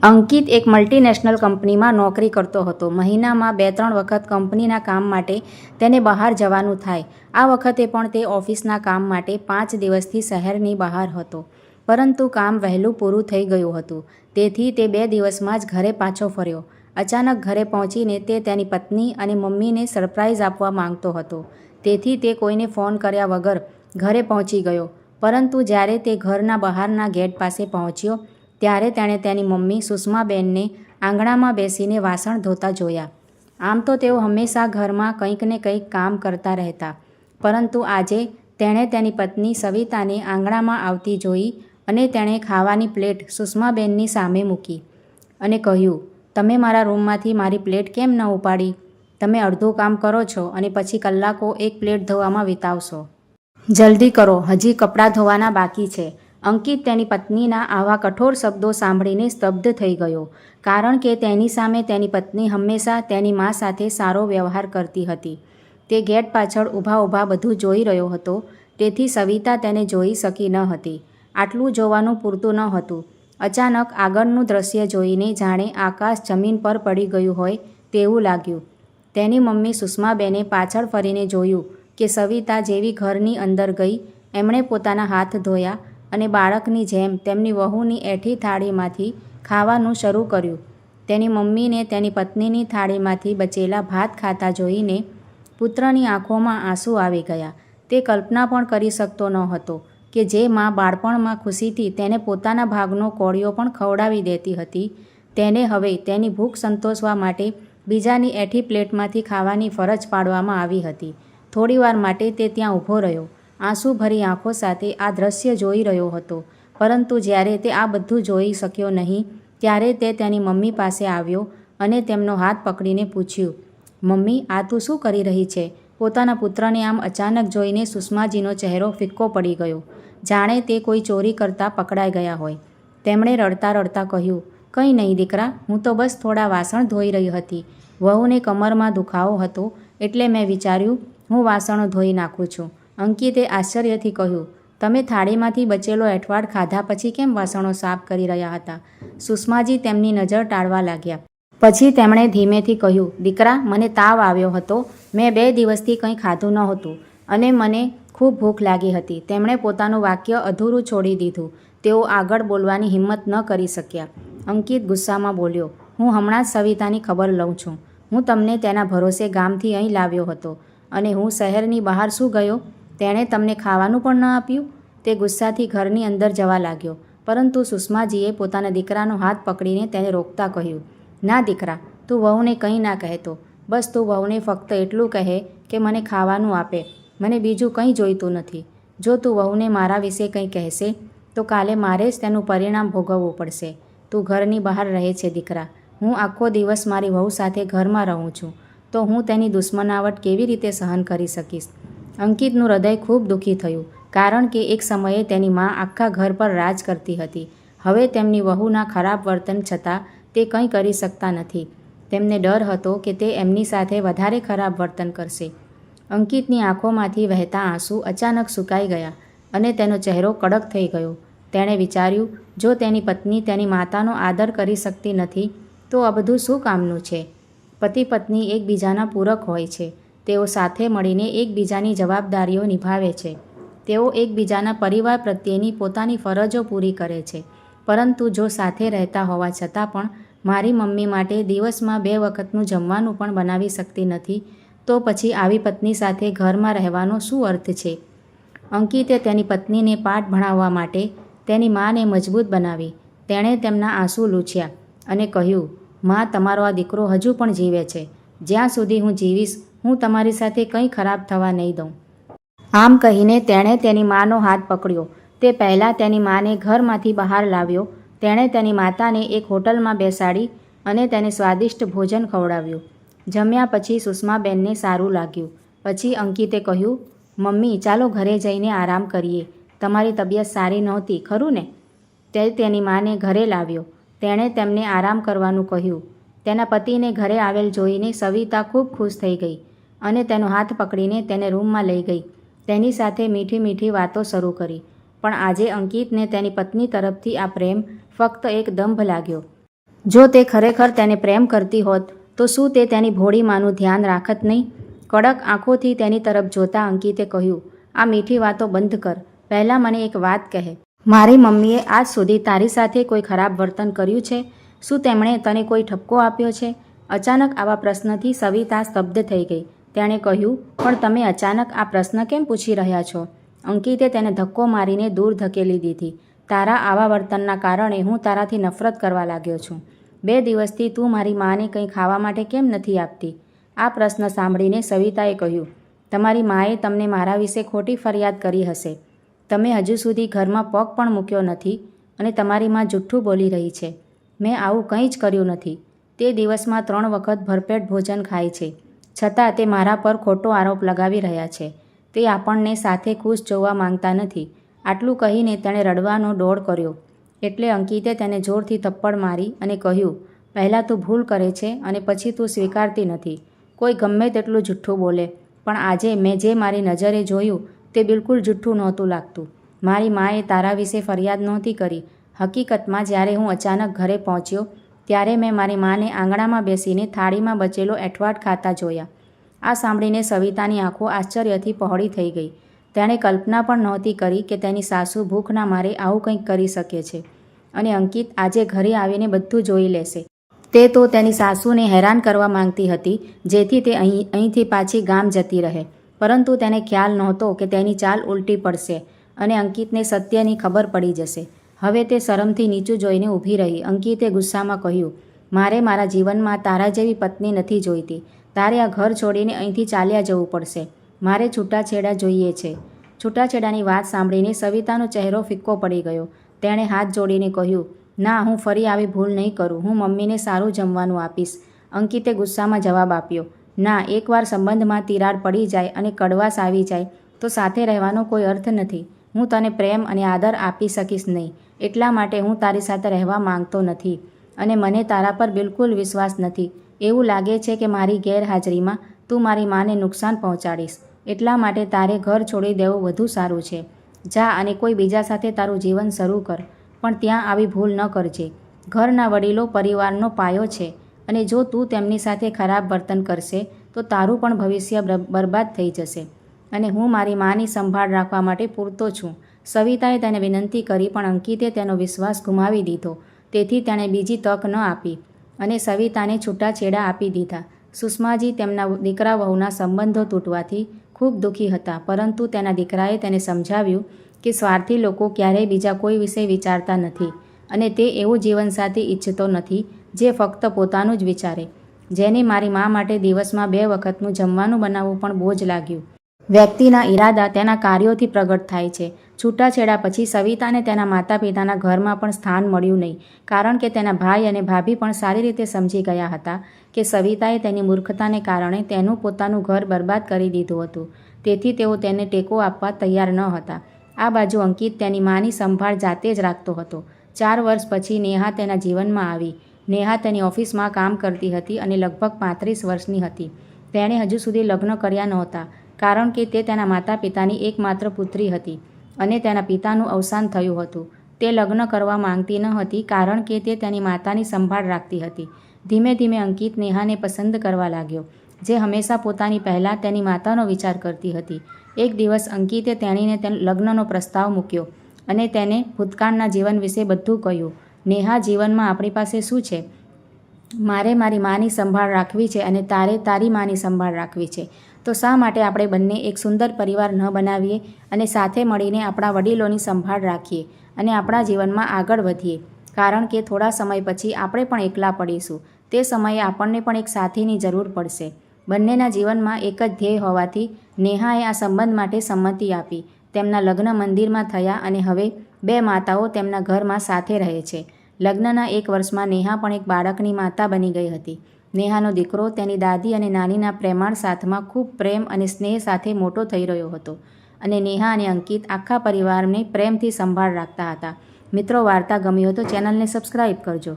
અંકિત એક મલ્ટીનેશનલ કંપનીમાં નોકરી કરતો હતો. મહિનામાં 2-3 વખત કંપનીના કામ માટે તેને બહાર જવાનું થાય. આ વખતે પણ તે ઓફિસના કામ માટે 5 દિવસથી શહેરની બહાર હતો. પરંતુ કામ વહેલું પૂરું થઈ ગયું હતું. તેથી તે 2 દિવસમાં જ ઘરે પાછો ફર્યો. અચાનક ઘરે પહોંચીને તે તેની પત્ની અને મમ્મીને સરપ્રાઈઝ આપવા માંગતો હતો. તેથી તે કોઈને ફોન કર્યા વગર ઘરે પહોંચી ગયો. પરંતુ જ્યારે તે ઘરના બહારના ગેટ પાસે પહોંચ્યો ત્યારે તેણે તેની મમ્મી સુષ્માબેનને આંગણામાં બેસીને વાસણ ધોતા જોયા. આમ તો તેઓ હંમેશા ઘરમાં કંઈક ને કંઈક કામ કરતા રહેતા. પરંતુ આજે તેણે તેની પત્ની સવિતાને આંગણામાં આવતી જોઈ અને તેણે ખાવાની પ્લેટ સુષ્માબેનની સામે મૂકી અને કહ્યું, "તમે મારા રૂમમાંથી મારી પ્લેટ કેમ ન ઉપાડી? તમે અડધું કામ કરો છો અને પછી કલાકો એક પ્લેટ ધોવામાં વિતાવશો. જલ્દી કરો, હજી કપડાં ધોવાના બાકી છે." અંકિત તેની પત્નીના આવા કઠોર શબ્દો સાંભળીને સ્તબ્ધ થઈ ગયો. કારણ કે તેની સામે તેની પત્ની હંમેશા તેની મા સાથે સારો વ્યવહાર કરતી હતી. તે ગેટ પાછળ ઊભા બધું જોઈ રહ્યો હતો. તેથી સવિતા તેને જોઈ શકી ન હતી. આટલું જોવાનું પૂરતું ન હતું. અચાનક આગળનું દ્રશ્ય જોઈને જાણે આકાશ જમીન પર પડી ગયું હોય તેવું લાગ્યું. તેની મમ્મી સુષ્માબેને પાછળ ફરીને જોયું કે સવિતા જેવી ઘરની અંદર ગઈ, એમણે પોતાના હાથ ધોયા અને બાળકની જેમ તેમની વહુની એઠી થાળીમાંથી ખાવાનું શરૂ કર્યું. તેની મમ્મીને તેની પત્નીની થાળીમાંથી બચેલા ભાત ખાતા જોઈને પુત્રની આંખોમાં આંસુ આવી ગયા. તે કલ્પના પણ કરી શકતો ન હતો કે જે મા બાળપણમાં ખુશીથી તેને પોતાના ભાગનો કોળિયો પણ ખવડાવી દેતી હતી, તેને હવે તેની ભૂખ સંતોષવા માટે બીજાની એઠી પ્લેટમાંથી ખાવાની ફરજ પાડવામાં આવી હતી. થોડીવાર માટે તે ત્યાં ઊભો રહ્યો. આંસુભરી આંખો સાથે આ દ્રશ્ય જોઈ રહ્યો હતો. પરંતુ જ્યારે તે આ બધું જોઈ શક્યો નહીં ત્યારે તે તેની મમ્મી પાસે આવ્યો અને તેમનો હાથ પકડીને પૂછ્યું, "મમ્મી, આ તું શું કરી રહી છે?" પોતાના પુત્રને આમ અચાનક જોઈને સુષ્માજીનો ચહેરો ફિક્કો પડી ગયો, જાણે તે કોઈ ચોરી કરતા પકડાઈ ગયા હોય. તેમણે રડતા રડતા કહ્યું, "કંઈ નહીં દીકરા, હું તો બસ થોડા વાસણ ધોઈ રહી હતી. વહુને કમરમાં દુખાવો હતો એટલે મેં વિચાર્યું હું વાસણો ધોઈ નાખું છું." અંકિતે આશ્ચર્યથી કહ્યું, "તમે થાળીમાંથી બચેલો એઠવાડ ખાધા પછી કેમ વાસણો સાફ કરી રહ્યા હતા?" સુષ્માજી તેમની નજર ટાળવા લાગ્યા. પછી તેમણે ધીમેથી કહ્યું, "દીકરા, મને તાવ આવ્યો હતો. મેં 2 દિવસથી કંઈ ખાધું નહોતું અને મને ખૂબ ભૂખ લાગી હતી." તેમણે પોતાનું વાક્ય અધૂરું છોડી દીધું. તેઓ આગળ બોલવાની હિંમત ન કરી શક્યા. અંકિત ગુસ્સામાં બોલ્યો, "હું હમણાં જ સવિતાની ખબર લઉં છું. હું તમને તેના ભરોસે ગામથી અહીં લાવ્યો હતો અને હું શહેરની બહાર શું ગયો? તેણે તમને ખાવાનું પણ ન આપ્યું?" તે ગુસ્સાથી ઘરની અંદર જવા લાગ્યો. પરંતુ સુષ્માજીએ પોતાના દીકરાનો હાથ પકડીને તેને રોકતા કહ્યું, "ના દીકરા, તું વહુને કંઈ ના કહેતો. બસ તું વહુને ફક્ત એટલું કહે કે મને ખાવાનું આપે. મને બીજું કંઈ જોઈતું નથી. જો તું વહુને મારા વિશે કંઈ કહેશે તો કાલે મારે જ તેનું પરિણામ ભોગવવું પડશે. તું ઘરની બહાર રહે છે દીકરા. હું આખો દિવસ મારી વહુ સાથે ઘરમાં રહું છું તો હું તેની દુશ્મનાવટ કેવી રીતે સહન કરી શકીશ?" અંકિતનું હૃદય ખૂબ દુઃખી થયું. કારણ કે એક સમયે તેની મા આખા ઘર પર રાજ કરતી હતી. હવે તેમની વહુના ખરાબ વર્તન છતાં તે કંઈ કરી શકતા નથી. તેમને ડર હતો કે તે એમની સાથે વધારે ખરાબ વર્તન કરશે. અંકિતની આંખોમાંથી વહેતા આંસુ અચાનક સુકાઈ ગયા અને તેનો ચહેરો કડક થઈ ગયો. તેણે વિચાર્યું, જો તેની પત્ની તેની માતાનો આદર કરી શકતી નથી તો આ બધું શું કામનું છે? પતિ પત્ની એકબીજાના પૂરક હોય છે. તેઓ સાથે મળીને એકબીજાની જવાબદારીઓ નિભાવે છે. તેઓ એકબીજાના પરિવાર પ્રત્યેની પોતાની ફરજો પૂરી કરે છે. પરંતુ જો સાથે રહેતા હોવા છતાં પણ મારી મમ્મી માટે દિવસમાં 2 વખતનું જમવાનું પણ બનાવી શકતી નથી તો પછી આવી પત્ની સાથે ઘરમાં રહેવાનો શું અર્થ છે? અંકિતે તેની પત્નીને પાઠ ભણાવવા માટે તેની માને મજબૂત બનાવી. તેણે તેમના આંસુ લૂછ્યા અને કહ્યું, "મા, તમારો આ દીકરો હજુ પણ જીવે છે. જ્યાં સુધી હું જીવીશ હું તમારી સાથે કંઈ ખરાબ થવા નહીં દઉં." આમ કહીને તેણે તેની માનો હાથ પકડ્યો. તે પહેલાં તેની માને ઘરમાંથી બહાર લાવ્યો. તેણે તેની માતાને એક હોટલમાં બેસાડી અને તેને સ્વાદિષ્ટ ભોજન ખવડાવ્યું. જમ્યા પછી સુષ્માબેનને સારું લાગ્યું. પછી અંકિતે કહ્યું, "મમ્મી, ચાલો ઘરે જઈને આરામ કરીએ. તમારી તબિયત સારી નહોતી, ખરું ને?" તે તેની માને ઘરે લાવ્યો. તેણે તેમને આરામ કરવાનું કહ્યું. તેના પતિને ઘરે આવેલ જોઈને સવિતા ખૂબ ખુશ થઈ ગઈ અને તેનો હાથ પકડીને તેને રૂમમાં લઈ ગઈ. તેની સાથે મીઠી મીઠી વાતો શરૂ કરી. પણ આજે અંકિતને તેની પત્ની તરફથી આ પ્રેમ ફક્ત એક દંભ લાગ્યો. જો તે ખરેખર તેને પ્રેમ કરતી હોત તો શું તે તેની ભોળી માનું ધ્યાન રાખત નહીં? કડક આંખોથી તેની તરફ જોતા અંકિતે કહ્યું, આ મીઠી વાતો બંધ કર. પહેલાં મને એક વાત કહે. મારી મમ્મીએ આજ સુધી તારી સાથે કોઈ ખરાબ વર્તન કર્યું છે? શું તેમણે તને કોઈ ઠપકો આપ્યો છે? અચાનક આવા પ્રશ્નથી સવિતા સ્તબ્ધ થઈ ગઈ. તેણે કહ્યું, પણ તમે અચાનક આ પ્રશ્ન કેમ પૂછી રહ્યા છો? અંકિતે તેને ધક્કો મારીને દૂર ધકેલી દીધી. તારા આવા વર્તનના કારણે હું તારાથી નફરત કરવા લાગ્યો છું. 2 દિવસથી તું મારી માને કંઈ ખાવા માટે કેમ નથી આપતી? આ પ્રશ્ન સાંભળીને સવિતાએ કહ્યું, તમારી માએ તમને મારા વિશે ખોટી ફરિયાદ કરી હશે. તમે હજુ સુધી ઘરમાં પગ પણ મૂક્યો નથી અને તમારી મા જુઠ્ઠું બોલી રહી છે. મેં આવું કંઈ જ કર્યું નથી. તે દિવસમાં 3 વખત ભરપેટ ભોજન ખાય છે, છતાં તે મારા પર ખોટો આરોપ લગાવી રહ્યા છે. તે આપણને સાથે ખુશ જોવા માંગતા નથી. આટલું કહીને તેણે રડવાનો ડોળ કર્યો. એટલે અંકિતે તેને જોરથી થપ્પડ મારી અને કહ્યું, પહેલાં તું ભૂલ કરે છે અને પછી તું સ્વીકારતી નથી. કોઈ ગમે તેટલું જુઠ્ઠું બોલે, પણ આજે મેં જે મારી નજરે જોયું તે બિલકુલ જુઠ્ઠું નહોતું લાગતું. મારી માએ તારા વિશે ફરિયાદ નહોતી કરી. હકીકતમાં જ્યારે હું અચાનક ઘરે પહોંચ્યો ત્યારે મેં મારી માને આંગણામાં બેસીને થાળીમાં બચેલો એઠવાડ ખાતા જોયા. આ સાંભળીને સવિતાની આંખો આશ્ચર્યથી પહોળી થઈ ગઈ. તેણે કલ્પના પણ નહોતી કરી કે તેની સાસુ ભૂખના મારે આવું કંઈક કરી શકે છે અને અંકિત આજે ઘરે આવીને બધું જોઈ લેશે. તે તો તેની સાસુને હેરાન કરવા માંગતી હતી જેથી તે અહીંથી પાછી ગામ જતી રહે. પરંતુ તેને ખ્યાલ નહોતો કે તેની ચાલ ઉલટી પડશે અને અંકિતને સત્યની ખબર પડી જશે. હવે તે શરમથી નીચું જોઈને ઊભી રહી. અંકિતે ગુસ્સામાં કહ્યું, મારે મારા જીવનમાં તારા જેવી પત્ની નથી જોઈતી. તારે આ ઘર છોડીને અહીંથી ચાલ્યા જવું પડશે. મારે છૂટાછેડા જોઈએ છે. છૂટાછેડાની વાત સાંભળીને સવિતાનો ચહેરો ફિક્કો પડી ગયો. તેણે હાથ જોડીને કહ્યું, ના, હું ફરી આવી ભૂલ નહીં કરું. હું મમ્મીને સારું જમવાનું આપીશ. અંકિતે ગુસ્સામાં જવાબ આપ્યો, ના, એકવાર સંબંધમાં તિરાડ પડી જાય અને કડવાશ આવી જાય તો સાથે રહેવાનો કોઈ અર્થ નથી. હું તને પ્રેમ અને આદર આપી શકીશ નહીં. એટલા માટે હું તારી સાથે રહેવા માંગતો નથી અને મને તારા પર બિલકુલ વિશ્વાસ નથી. એવું લાગે છે કે મારી ગેરહાજરીમાં તું મારી માને નુકસાન પહોંચાડીશ. એટલા માટે તારે ઘર છોડી દેવું વધુ સારું છે. જા અને કોઈ બીજા સાથે તારું જીવન શરૂ કર, પણ ત્યાં આવી ભૂલ ન કરજે. ઘરના વડીલો પરિવારનો પાયો છે અને જો તું તેમની સાથે ખરાબ વર્તન કરશે તો તારું પણ ભવિષ્ય બરબાદ થઈ જશે અને હું મારી માની સંભાળ રાખવા માટે પૂરતો છું. સવિતાએ તેને વિનંતી કરી પણ અંકિતે તેનો વિશ્વાસ ગુમાવી દીધો. તેથી તેણે બીજી તક ન આપી અને સવિતાને છૂટાછેડા આપી દીધા. સુષ્માજી તેમના દીકરા વહુના સંબંધો તૂટવાથી ખૂબ દુઃખી હતા, પરંતુ તેના દીકરાએ તેને સમજાવ્યું કે સ્વાર્થી લોકો ક્યારેય બીજા કોઈ વિશે વિચારતા નથી અને તે એવું જીવનસાથી ઈચ્છતો નથી જે ફક્ત પોતાનું જ વિચારે. જેને મારી મા માટે દિવસમાં 2 વખતનું જમવાનું બનાવવું પણ બોજ લાગ્યું. વ્યક્તિના ઈરાદા તેના કાર્યોથી પ્રગટ થાય છે. છૂટાછેડા પછી સવિતાને તેના માતા પિતાના ઘરમાં પણ સ્થાન મળ્યું નહીં, કારણ કે તેના ભાઈ અને ભાભી પણ સારી રીતે સમજી ગયા હતા કે સવિતાએ તેની મૂર્ખતાને કારણે તેનું પોતાનું ઘર બરબાદ કરી દીધું હતું. તેથી તેઓ તેને ટેકો આપવા તૈયાર ન હતા. આ બાજુ અંકિત તેની માની સંભાળ જાતે જ રાખતો હતો. 4 વર્ષ પછી નેહા તેના જીવનમાં આવી. નેહા તેની ઓફિસમાં કામ કરતી હતી અને લગભગ 35 વર્ષની હતી. તેણે હજુ સુધી લગ્ન કર્યા નહોતા, કારણ કે તે તેના માતા પિતાની એકમાત્ર પુત્રી હતી અને તેના પિતાનું અવસાન થયું હતું. તે લગ્ન કરવા માંગતી ન હતી કારણ કે તે તેની માતાની સંભાળ રાખતી હતી. ધીમે ધીમે અંકિત નેહાને પસંદ કરવા લાગ્યો, જે હંમેશા પોતાની પહેલાં તેની માતાનો વિચાર કરતી હતી. એક દિવસ અંકિતે તેણીને લગ્નનો પ્રસ્તાવ મૂક્યો અને તેને ભૂતકાળના જીવન વિશે બધું કહ્યું. નેહા, જીવનમાં આપણી પાસે શું છે? મારે મારી માની સંભાળ રાખવી છે અને તારે તારી માની સંભાળ રાખવી છે. તો શા માટે આપણે બંને એક સુંદર પરિવાર ન બનાવીએ અને સાથે મળીને આપણા વડીલોની સંભાળ રાખીએ અને આપણા જીવનમાં આગળ વધીએ? કારણ કે થોડા સમય પછી આપણે પણ એકલા પડીશું. તે સમયે આપણને પણ એક સાથીની જરૂર પડશે. બંનેના જીવનમાં એક જ ધ્યેય હોવાથી નેહાએ આ સંબંધ માટે સંમતિ આપી. તેમના લગ્ન મંદિરમાં થયા અને હવે 2 માતાઓ તેમના ઘરમાં સાથે રહે છે. લગ્નના 1 વર્ષમાં નેહા પણ એક બાળકની માતા બની ગઈ હતી. નેહાનો દીકરો તેની દાદી અને નાનીના પ્રેમાળ સાથમાં ખૂબ પ્રેમ અને સ્નેહ સાથે મોટો થઈ રહ્યો હતો અને નેહા અને અંકિત આખા પરિવારને પ્રેમથી સંભાળ રાખતા હતા. મિત્રો, વાર્તા ગમી હોય તો ચેનલને સબસ્ક્રાઈબ કરજો.